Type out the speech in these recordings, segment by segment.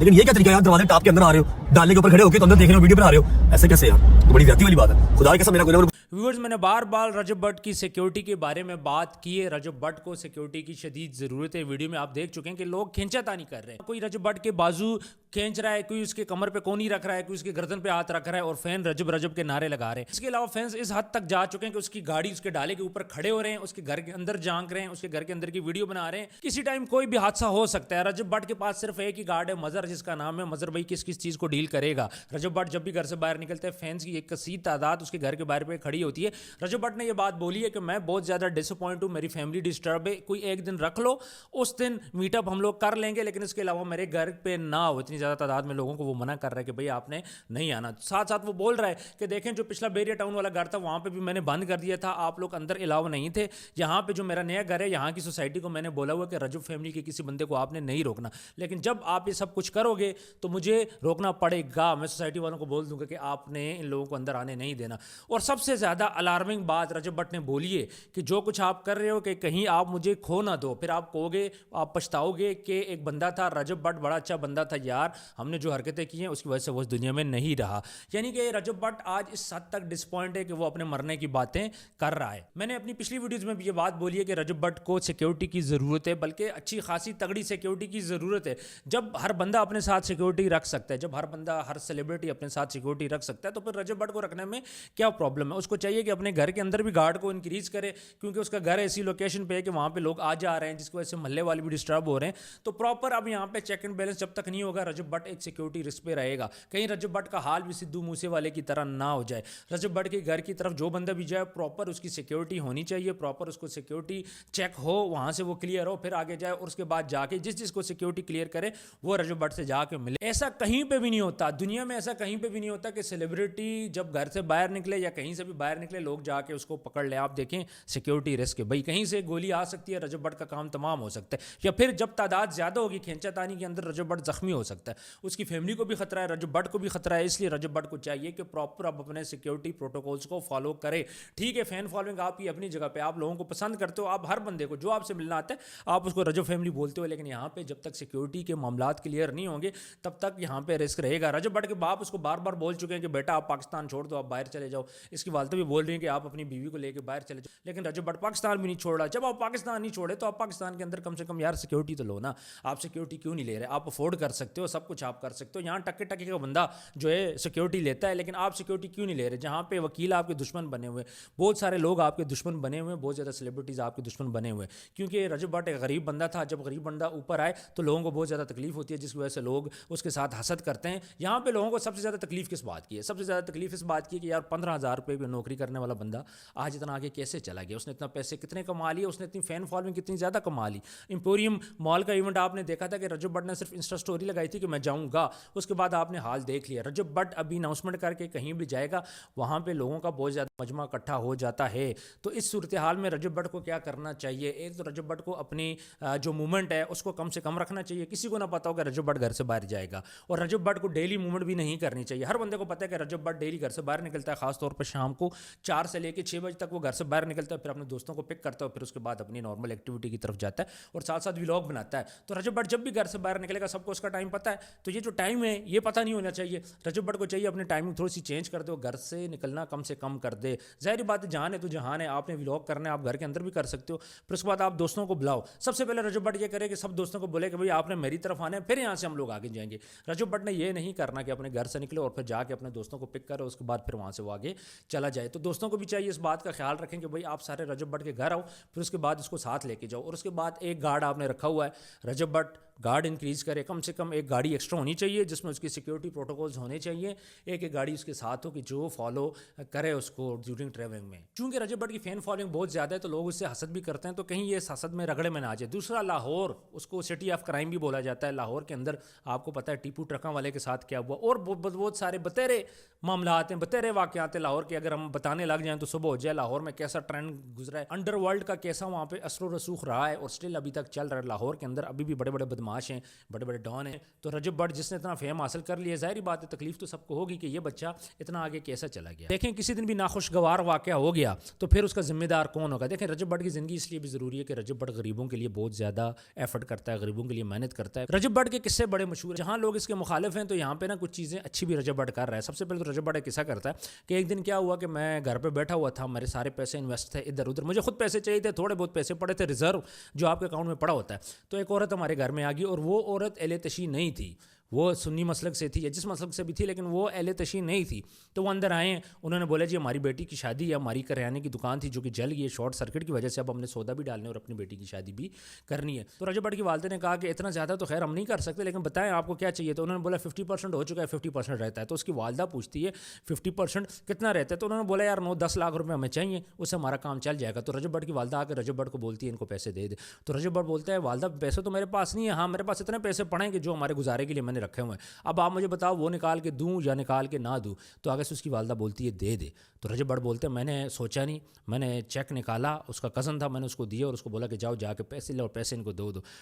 لیکن یہ کیا طریقہ ہے یار, دروازے ٹاپ کے اندر آ رہے ہو, ڈالنے کے اوپر کھڑے ہو کے تو اندر دیکھ رہے ہو, ویڈیو بنا رہے ہو, ایسے کیسے یار؟ تو بڑی زیادتی والی بات ہے. خدا کے قسم میرا کوئی ویورز, میں نے بار بار رجب بٹ کی سیکیورٹی کے بارے میں بات کی ہے. رجب بٹ کو سیکیورٹی کی شدید ضرورت ہے. ویڈیو میں آپ دیکھ چکے ہیں کہ لوگ کھینچا تانی کر رہے ہیں. کوئی رجب بٹ کے بازو کھینچ رہا ہے, کوئی اس کے کمر پہ کونی رکھ رہا ہے, کوئی اس کے گردن پہ ہاتھ رکھ رہا ہے, اور فین رجب رجب کے نعرے لگا رہے ہیں. اس کے علاوہ فینس اس حد تک جا چکے ہیں کہ اس کی گاڑی اس کے ڈالے کے اوپر کھڑے ہو رہے ہیں, اس کے گھر کے اندر جھانک رہے ہیں, اس کے گھر کے اندر کی ویڈیو بنا رہے ہیں. کسی ٹائم کوئی بھی حادثہ ہو سکتا ہے. رجب بٹ کے پاس صرف ایک ہی گارڈ ہے, مظہر, جس کا نام ہے. مظہر بھائی کس کس چیز کو ڈیل کرے گا. رجب بٹ جب بھی گھر سے باہر نکلتے ہیں, فینس کی ایک کثیر تعداد اس کے گھر کے باہر پہ کھڑی ہوتی ہے. رجب بٹ نے یہ بات بولی ہے کہ میں بہت زیادہ ڈس اپوائنٹ ہوں, میری فیملی ڈسٹرب ہے, کوئی ایک دن رکھ لو, اس دن میٹ اپ ہم لوگ کر لیں گے, لیکن اس کے علاوہ میرے گھر پہ نہ ہو. اتنی زیادہ تعداد میں لوگوں کو وہ منع کر رہا ہے کہ بھئی آپ نے نہیں آنا. ساتھ ساتھ وہ بول رہا ہے کہ دیکھیں جو پچھلا بیریا ٹاؤن والا گھر تھا وہاں پہ بھی میں نے بند کر دیا تھا, آپ لوگ اندر الاؤ نہیں تھے. یہاں پہ جو میرا نیا گھر ہے, یہاں کی سوسائٹی کو میں نے بولا ہوا کہ رجب فیملی کے کسی بندے کو آپ نے نہیں روکنا, لیکن جب آپ یہ سب کچھ کرو گے تو مجھے روکنا پڑے گا. میں سوسائٹی والوں کو بول دوں گا کہ آپ نے ان لوگوں کو اندر آنے نہیں دینا. اور سب سے زیادہ الارمنگ بات رجب بٹ نے بولی ہے کہ جو کچھ آپ کر رہے ہو کہ کہیں آپ مجھے کھو نہ دو, پھر آپ کہو گے, آپ پچھتاؤ گے کہ ایک بندہ تھا رجب بٹ, بڑا اچھا بندہ تھا یار, ہم نے جو حرکتیں کی ہیں اس کی وجہ سے وہ اس دنیا میں نہیں رہا. یعنی کہ رجب بٹ آج اس حد تک ڈسپوائنٹ ہے کہ وہ اپنے مرنے کی باتیں کر رہا ہے. میں نے اپنی پچھلی ویڈیوز میں بھی یہ بات بولی ہے کہ رجب بٹ کو سیکیورٹی کی ضرورت ہے, بلکہ اچھی خاصی تگڑی سیکیورٹی کی ضرورت ہے. جب ہر بندہ اپنے ساتھ سیکیورٹی رکھ سکتا ہے, جب ہر بندہ, ہر سیلیبریٹی اپنے ساتھ سیکیورٹی رکھ سکتا ہے, تو پھر رجب بٹ کو رکھنے میں کیا پرابلم ہے؟ اس کو چاہیے کہ اپنے گھر کے اندر بھی گارڈ کو انکریز کرے, کیونکہ اس کا گھر ایسی لوکیشن پہ ہے کہ وہاں پہ لوگ آ جا رہے ہیں, جس کی وجہ سے محلے والے بھی ڈسٹرب ہو رہے ہیں. تو پراپر اب یہاں پہ چیک اینڈ بیلنس جب تک نہیں ہوگا, رجب بٹ ایک سیکیورٹی رسک پہ رہے گا. کہیں رجب بٹ کا حال بھی سدھو موسے والے کی طرح نہ ہو جائے. رجب بٹ کے گھر کی طرف جو بندہ بھی جائے, پراپر اس کی سیکیورٹی ہونی چاہیے, پراپر اس کو سیکیورٹی چیک ہو, وہاں سے وہ کلیئر ہو, پھر آگے جائے, اور اس کے بعد جا کے جس کو سیکیورٹی کلیئر کرے وہ رجب بٹ سے جا کے ملے. ایسا کہیں پہ بھی نہیں ہوتا دنیا میں, ایسا کہیں پہ بھی نہیں ہوتا کہ سیلیبریٹی جب گھر سے باہر نکلے یا کہیں سے بھی باہر نکلے, لوگ جا کے اس کو پکڑ لے. آپ دیکھیں سیکیورٹی رسک ہے بھائی, کہیں سے گولی آ سکتی ہے, رجب بٹ کا کام تمام ہو سکتا ہے. یا پھر جب تعداد زیادہ ہوگی کھینچا تانی کے اندر, رجب بٹ زخمی ہو سکتا ہے, اس کی فیملی کو بھی خطرہ ہے, رجب بٹ کو بھی خطرہ ہے. اس لیے رجب بٹ کو چاہیے کہ پراپر اب اپنے سیکیورٹی پروٹوکولز کو فالو کرے. ٹھیک ہے, فین فالوئنگ آپ کی اپنی جگہ پہ, آپ لوگوں کو پسند کرتے ہو, آپ ہر بندے کو جو آپ سے ملنا آتا ہے آپ اس کو رجب فیملی بولتے ہو, لیکن یہاں پہ جب تک سیکیورٹی کے معاملات کلیئر نہیں ہوں گے تب تک یہاں پہ رسک رہے گا. رجب بٹ کے باپ اس کو بار بار بول چکے ہیں کہ بیٹا آپ پاکستان چھوڑ دو, آپ باہر چلے جاؤ. اس کی والدہ بھی بول رہی ہیں کہ آپ اپنی بیوی کو لے کے باہر چلے جاؤ, لیکن رجب بٹ پاکستان بھی نہیں چھوڑ رہا. جب آپ پاکستان نہیں چھوڑے تو آپ پاکستان کے اندر کم سے کم یار سیکیورٹی تو لو نا. آپ سیکیورٹی کیوں نہیں لے رہے؟ آپ افورڈ کر سکتے ہو, سب کچھ آپ کر سکتے ہو. یہاں ٹکے ٹکے کا بندہ جو ہے سیکیورٹی لیتا ہے, لیکن آپ سیکیورٹی کیوں نہیں لے رہے؟ جہاں پہ وکیل آپ کے دشمن بنے ہوئے, بہت سارے لوگ آپ کے دشمن بنے ہوئے, بہت زیادہ سیلیبریٹیز آپ کے دشمن بنے ہوئے, کیونکہ رجب بٹ ایک غریب بندہ تھا. جب غریب بندہ اوپر آئے تو لوگوں کو بہت زیادہ تکلیف ہوتی ہے, جس کی وجہ سے لوگ اس کے ساتھ حسد کرتے ہیں. یہاں پہ لوگوں کو سب سے زیادہ تکلیف کس بات کی ہے؟ سب سے زیادہ تکلیف اس بات کی ہے کہ یار 15,000 روپے کی نوکری کرنے والا بندہ آج اتنا آگے کیسے چلا گیا؟ اس نے اتنا پیسے کتنے کما لیے, اس نے اتنی فین فالوئنگ کتنی زیادہ کما لی. امپوریم مال کا ایونٹ آپ نے دیکھا تھا کہ رجب بٹ نے صرف انسٹا سٹوری لگائی تھی کہ میں جاؤں گا, اس کے بعد آپ نے حال دیکھ لیا. رجب بٹ ابھی اناؤنسمنٹ کر کے کہیں بھی جائے گا, وہاں پہ لوگوں کا بہت زیادہ مجمع اکٹھا ہو جاتا ہے. تو اس صورتحال میں رجب بٹ کو کیا کرنا چاہیے؟ ایک تو رجب بٹ کو اپنی جو موومنٹ ہے اس کو کم سے کم رکھنا چاہیے. کسی کو نہ پتا ہو کہ رجب بٹ گھر سے باہر جائے گا, اور رجب بٹ کو ڈیلی موومنٹ بھی نہیں کرنی چاہیے. ہر بندے کو پتا ہے کہ رجب بٹ ڈیلی گھر سے باہر نکلتا ہے, خاص طور پر شام کو 4 سے لے کے 6 بجے تک وہ گھر سے باہر نکلتا ہے, پھر اپنے دوستوں کو پک کرتا ہے, پھر اس کے بعد اپنی نارمل ایکٹیویٹی کی طرف جاتا ہے, اور ساتھ ساتھ ولاگ بناتا ہے. تو رجب بٹ جب بھی گھر سے باہر نکلے گا, سب کو اس کا ٹائم پتہ ہے, تو یہ جو ٹائم ہے یہ پتہ نہیں ہونا چاہیے. رجب بٹ کو چاہیے اپنی ٹائمنگ تھوڑی سی چینج کر دے, گھر سے نکلنا کم سے کم کر دے. ظاہر بات ہے جہان ہے تو جہان ہے, آپ نے ولاگ کرنا ہے آپ گھر کے اندر بھی کر سکتے ہو, پھر اس کے بعد آپ دوستوں کو بلاؤ. سب سے پہلے رجب بٹ یہ کرے کہ سب دوستوں کو بولے کہ بھائی آپ نے میری طرف آنا ہے, پھر یہاں سے ہم لوگ آگے جائیں گے. رجب بٹ نے یہ نہیں کرنا کہ اپنے گھر سے نکلے اور پھر جا کے اپنے دوستوں کو پک کرے, اس کے بعد پھر وہاں سے وہ آگے چلا جائے. تو دوستوں کو بھی چاہیے اس بات کا خیال رکھیں کہ بھائی آپ سارے رجب بٹ کے گھر آؤ, پھر اس کے بعد اس کو ساتھ لے کے جاؤ, اور اس کے بعد ایک گارڈ آپ نے رکھا ہوا ہے, رجب بٹ گارڈ انکریز کرے, کم سے کم ایک گاڑی ایکسٹرا ہونی چاہیے جس میں اس کی سیکیورٹی پروٹوکولز ہونے چاہیے. ایک گاڑی اس کے ساتھ ہو کہ جو فالو کرے اس کو ڈیورنگ ٹریولنگ میں. چونکہ رجب بٹ کی فین فالوئنگ بہت زیادہ ہے تو لوگ اس سے حسد بھی کرتے ہیں, تو کہیں یہ حسد میں رگڑے میں نہ آ جائے. دوسرا لاہور, اس کو سٹی آف کرائم بھی بولا جاتا ہے. لاہور کے اندر آپ کو پتہ ہے ٹیپو ٹرکاں والے کے ساتھ کیا ہوا, اور بہت سارے بتیرے معاملات ہیں, بتیرے واقعات ہیں لاہور کے. اگر ہم بتانے لگ جائیں تو صبح ہو جائے. لاہور میں کیسا ٹرینڈ گزرا ہے, انڈر ورلڈ کا کیسا وہاں پہ اثر و رسوخ رہا ہے, اور اسٹل ابھی تک چل رہا ہے. لاہور کے اندر ابھی بھی بڑے بڑے بدماش بدماش ہیں, بڑے بڑے ڈان ہیں. تو رجب بٹ جس نے اتنا فیم حاصل کر لیا, ظاہری بات ہے تکلیف تو سب کو ہوگی کہ یہ بچہ اتنا آگے کیسا چلا گیا. دیکھیں کسی دن بھی ناخوشگوار واقعہ ہو گیا تو پھر اس کا ذمہ دار کون ہوگا. دیکھیں رجب بٹ کی زندگی اس لیے بھی ضروری ہے کہ رجب بٹ غریبوں کے لیے بہت زیادہ ایفرٹ کرتا ہے, غریبوں کے لیے محنت کرتا ہے. رجب بٹ کے قصے بڑے مشہور ہیں, جہاں لوگ اس کے مخالف ہیں تو یہاں پہ نا کچھ چیزیں اچھی بھی رجب بٹ کر رہا ہے. سب سے پہلے تو رجب بٹ ایک قصہ کرتا ہے کہ ایک دن کیا ہوا کہ میں گھر پہ بیٹھا ہوا تھا, میرے سارے پیسے انویسٹ تھے ادھر ادھر, مجھے خود پیسے چاہیے تھے, تھوڑے بہت پیسے پڑے تھے ریزرو جو آپ کے اکاؤنٹ میں پڑا ہوتا ہے. تو ایک عورت ہمارے گھر میں آ گئی اور وہ عورت اہل تشیع نہیں تھی, وہ سنی مسلک سے تھی یا جس مسلک سے بھی تھی, لیکن وہ اہل تشیع نہیں تھی. تو وہ اندر آئے, انہوں نے بولا جی ہماری بیٹی کی شادی ہے, ہماری کریانے کی دکان تھی جو کہ جل گئی شارٹ سرکٹ کی وجہ سے, اب ہم نے سودا بھی ڈالنے اور اپنی بیٹی کی شادی بھی کرنی ہے. تو رجب بٹ کی والدہ نے کہا کہ اتنا زیادہ تو خیر ہم نہیں کر سکتے, لیکن بتائیں آپ کو کیا چاہیے. تو انہوں نے بولا 50% ہو چکا ہے, 50% رہتا ہے. تو اس کی والدہ پوچھتی ہے 50% کتنا رہتا ہے. تو انہوں نے بولا یار 9-10 لاکھ روپے ہمیں چاہیے, اس سے ہمارا کام چل جائے گا. تو رجب بٹ کی والدہ آ کے رجب بٹ کو بولتی ہے ان کو پیسے دے دے. تو رجب بٹ بولتا ہے والدہ پیسے تو میرے پاس نہیں ہے, ہاں میرے پاس اتنے پیسے پڑے ہیں کہ جو ہمارے گزارے کے لیے میں نے رکھے ہوئے ہیں, اب آپ مجھے بتاؤ وہ نکال کے دوں یا نکال کے نہ دوں. تو آگے سے اس کی والدہ بولتی ہے دے دے. تو رجب بٹ بولتے ہیں میں نے سوچا نہیں, میں نے چیک نکالا, اس کا کزن تھا, میں نے اس کو دیا اور اس کو بولا کہ جاؤ جا کے پیسے لے اور پیسے ان کو دو.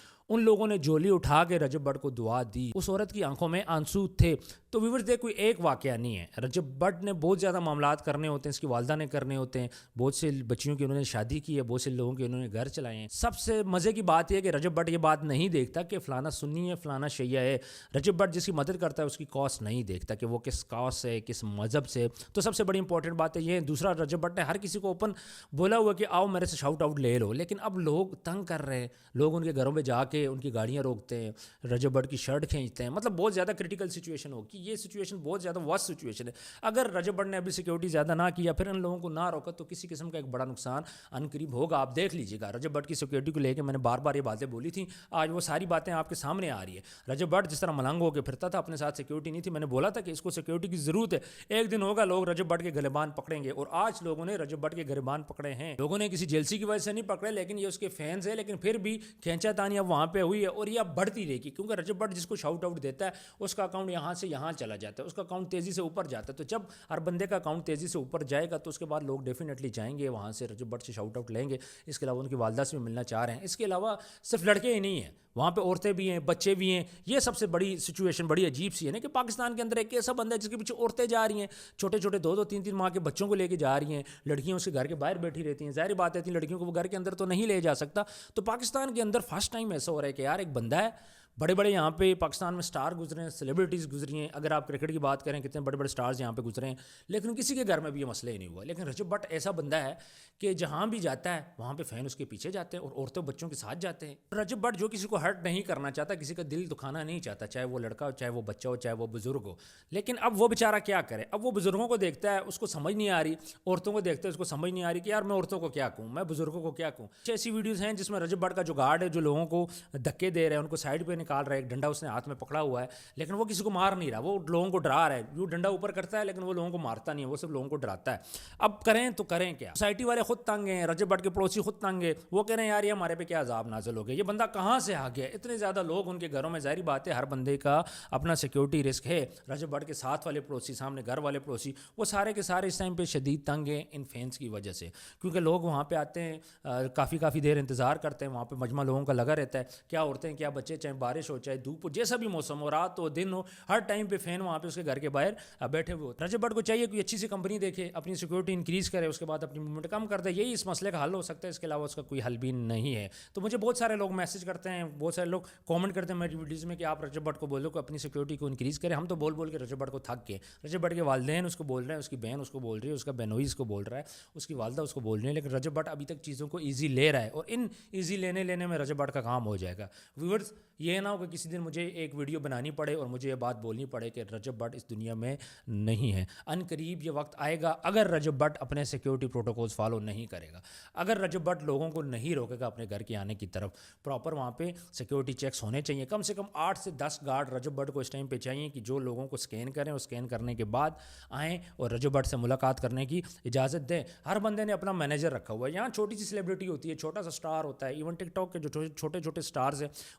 ان لوگوں نے جولی اٹھا کے رجب بٹ کو دعا دی. اس عورت کی آنکھوں میں آنسو تھے. تو ویورز دیکھ کوئی ایک واقعہ نہیں ہے, رجب بٹ نے بہت زیادہ معاملات کرنے ہوتے ہیں, اس کی والدہ نے کرنے ہوتے ہیں, بہت سے بچیوں کی انہوں نے شادی کی ہے, بہت سے لوگوں کے انہوں نے گھر چلائے ہیں. سب سے مزے کی بات یہ ہے کہ رجب بٹ یہ بات نہیں دیکھتا کہ فلانا سنی ہے فلانا شیعہ ہے. رجب بٹ جس کی مدد کرتا ہے اس کی کاسٹ نہیں دیکھتا کہ وہ کس کاسٹ سے کس مذہب سے. تو سب سے بڑی امپورٹنٹ بات ہے یہ. دوسرا رجب بٹ نے ہر کسی کو اوپن بولا ہوا کہ آؤ میرے سے شاؤٹ آؤٹ لے لو, لیکن اب لوگ تنگ کر رہے ہیں, لوگ ان کے گھروں میں جا کے ان کی گاڑیاں روکتے ہیں, رجب بٹ کی شرٹ کھینچتے ہیں. مطلب بہت زیادہ کرٹیکل سچویشن ہو کہ یہ سچویشن بہت زیادہ ورسٹ سچویشن ہے. اگر رجب بٹ نے ابھی سیکورٹی زیادہ نہ کیا, پھر ان لوگوں کو نہ روکا, تو کسی قسم کا ایک بڑا نقصان ان قریب ہوگا. آپ دیکھ لیجیے گا رجب بٹ کی سیکورٹی کو لے کے میں نے بار بار یہ باتیں بولی تھیں, آج وہ ساری باتیں آپ کے سامنے آ رہی ہے. رجب بٹ جس طرح ملنگ ہو کے پھرتا تھا, اپنے ساتھ سیکورٹی نہیں تھی, میں نے بولا تھا کہ اس کو سیکورٹی کی ضرورت ہے. ایک دن ہوگا لوگ رجب بٹ کے گلبان پکڑیں گے, اور آج لوگوں نے رجب بٹ کے گلبان پکڑے ہیں. لوگوں نے کسی جیلسی کی وجہ سے نہیں پکڑے, لیکن یہ اس کے فینس ہیں, لیکن پھر بھی کھینچا تانی اب وہاں پہ ہوئی ہے اور یہ اب بڑھتی رہے گی, کیونکہ رجب بٹ جس کو شاؤٹ آؤٹ دیتا ہے اس کا اکاؤنٹ یہاں سے یہاں چلا جاتا ہے, اس کا اکاؤنٹ تیزی سے اوپر جاتا ہے. تو جب ہر بندے کا اکاؤنٹ تیزی سے اوپر جائے گا تو اس کے بعد لوگ ڈیفینیٹلی جائیں گے وہاں سے رجب بٹ سے شاؤٹ آؤٹ لیں گے. اس کے علاوہ ان کی والدہ سے بھی ملنا چاہ رہے ہیں. اس کے علاوہ صرف لڑکے ہی نہیں ہیں, وہاں پہ عورتیں بھی ہیں, بچے بھی ہیں. یہ سب سے بڑی سچویشن بڑی عجیب سی ہے نا کہ پاکستان کے اندر ایک ایسا بندہ ہے جس کے پیچھے عورتیں جا رہی ہیں, چھوٹے چھوٹے 2-3 ماہ کے بچوں کو لے کے جا رہی ہیں, لڑکیاں اس کے گھر کے باہر بیٹھی رہتی ہیں. ظاہر بات ہے لڑکیوں کو وہ گھر کے اندر تو نہیں لے جا سکتا. تو پاکستان کے اندر فرسٹ ٹائم ایسا ہو رہا ہے کہ یار ایک بندہ ہے, بڑے بڑے یہاں پہ پاکستان میں سٹار گزرے ہیں, سیلیبریٹیز گزری ہیں. اگر آپ کرکٹ کی بات کریں کتنے بڑے بڑے سٹارز یہاں پہ گزرے ہیں, لیکن کسی کے گھر میں بھی یہ مسئلہ ہی نہیں ہوا. لیکن رجب بٹ ایسا بندہ ہے کہ جہاں بھی جاتا ہے وہاں پہ فین اس کے پیچھے جاتے ہیں اور عورتوں بچوں کے ساتھ جاتے ہیں. رجب بٹ جو کسی کو ہرٹ نہیں کرنا چاہتا, کسی کا دل دکھانا نہیں چاہتا, چاہے وہ لڑکا ہو, چاہے وہ بچہ ہو, چاہے وہ بزرگ ہو. لیکن اب وہ بیچارہ کیا کرے, اب وہ بزرگوں کو دیکھتا ہے اس کو سمجھ نہیں آ رہی, عورتوں کو دیکھتا ہے اس کو سمجھ نہیں آ رہی کہ یار میں عورتوں کو کیا کہوں, میں بزرگوں کو کیا کہوں. ایسی ویڈیوز ہیں جس میں رجب بٹ کا جو گارڈ ہے جو لوگوں کو دھکے دے رہے ہیں, ان کو سائڈ پہ نکال رہا ہے, ایک ڈنڈا اس نے ہاتھ میں پکڑا ہوا ہے, لیکن وہ کسی کو مار نہیں رہا, وہ لوگوں کو ڈرا رہا ہے. جو ڈنڈا اوپر کرتا ہے لیکن وہ لوگوں کو مارتا نہیں ہے, وہ صرف لوگوں کو ڈراتا ہے. اب کریں تو کریں کیا, سوسائٹی والے خود تنگ ہیں, رجب بٹ کے پڑوسی خود تنگ ہیں, وہ کہہ رہے ہیں یار یہ ہمارے پہ کیا عذاب نازل ہو گیا, یہ بندہ کہاں سے آ گیا, اتنے زیادہ لوگ ان کے گھروں میں. ظاہری بات ہے ہر بندے کا اپنا سیکورٹی رسک ہے. رجب بٹ کے ساتھ والے پڑوسی, سامنے گھر والے پڑوسی, وہ سارے کے سارے اس ٹائم پہ شدید تنگ ہیں ان فینس کی وجہ سے, کیونکہ لوگ وہاں پہ آتے ہیں, کافی دیر انتظار کرتے ہیں, وہاں پہ مجمع لوگوں کا لگا رہتا ہے, کیا عورتیں کیا بچے, چاہے بارش ہو چاہے دھوپ ہو, جیسا بھی موسم ہو, رات ہو دن ہو, ہر ٹائم پہ فین وہاں پہ اس کے گھر کے باہر بیٹھے ہوئے ہوتے ہیں. رجب بٹ کو چاہیے کوئی اچھی سی کمپنی دیکھے, اپنی سیکورٹی انکریز کرے, اس کے بعد اپنی موومنٹ کم کر دے, یہی اس مسئلے کا حل ہو سکتا ہے. اس کے علاوہ اس کا کوئی حل بھی نہیں ہے. تو مجھے بہت سارے لوگ میسج کرتے ہیں, بہت سارے لوگ کامنٹ کرتے ہیں میری ویڈیوز میں کہ آپ رجب بٹ کو بولو کہ اپنی سیکورٹی کو انکریز کریں. ہم تو بول کے رجب بٹ کو تھک گئے. رجب بٹ کے والدین اس کو بول رہے ہیں, اس کی بہن اس کو بول رہی ہے, اس کا بہنوئی اس کو بول رہا ہے, اس کی والدہ اس کو بول رہی ہے, لیکن رجب بٹ ابھی تک چیزوں کو ایزی لے رہا ہے, اور ان ایزی لینے میں رجب بٹ کا کام ہو جائے گا. ویورز یہ نہ ہو کہ کسی دن مجھے ایک ویڈیو بنانی پڑے اور مجھے یہ بات بولنی پڑے کہ رجب بٹ اس دنیا میں نہیں ہے. ان قریب یہ وقت آئے گا اگر رجب بٹ اپنے سیکورٹی پروٹوکولز فالو نہیں کرے گا, اگر رجب بٹ لوگوں کو نہیں روکے گا اپنے گھر کے آنے کی طرف. پراپر وہاں پہ سیکورٹی چیکس ہونے چاہیے, کم سے کم 8 سے 10 گارڈ رجب بٹ کو اس ٹائم پہ چاہیے کہ جو لوگوں کو اسکین کریں, اور اسکین کرنے کے بعد آئیں اور رجب بٹ سے ملاقات کرنے کی اجازت دیں. ہر بندے نے اپنا مینیجر رکھا ہوا ہے. یہاں چھوٹی سی سیلیبریٹی ہوتی ہے, چھوٹا سا اسٹار ہوتا ہے, ایون ٹک ٹاک کے جو چھوٹے چھوٹے اسٹارز ہیں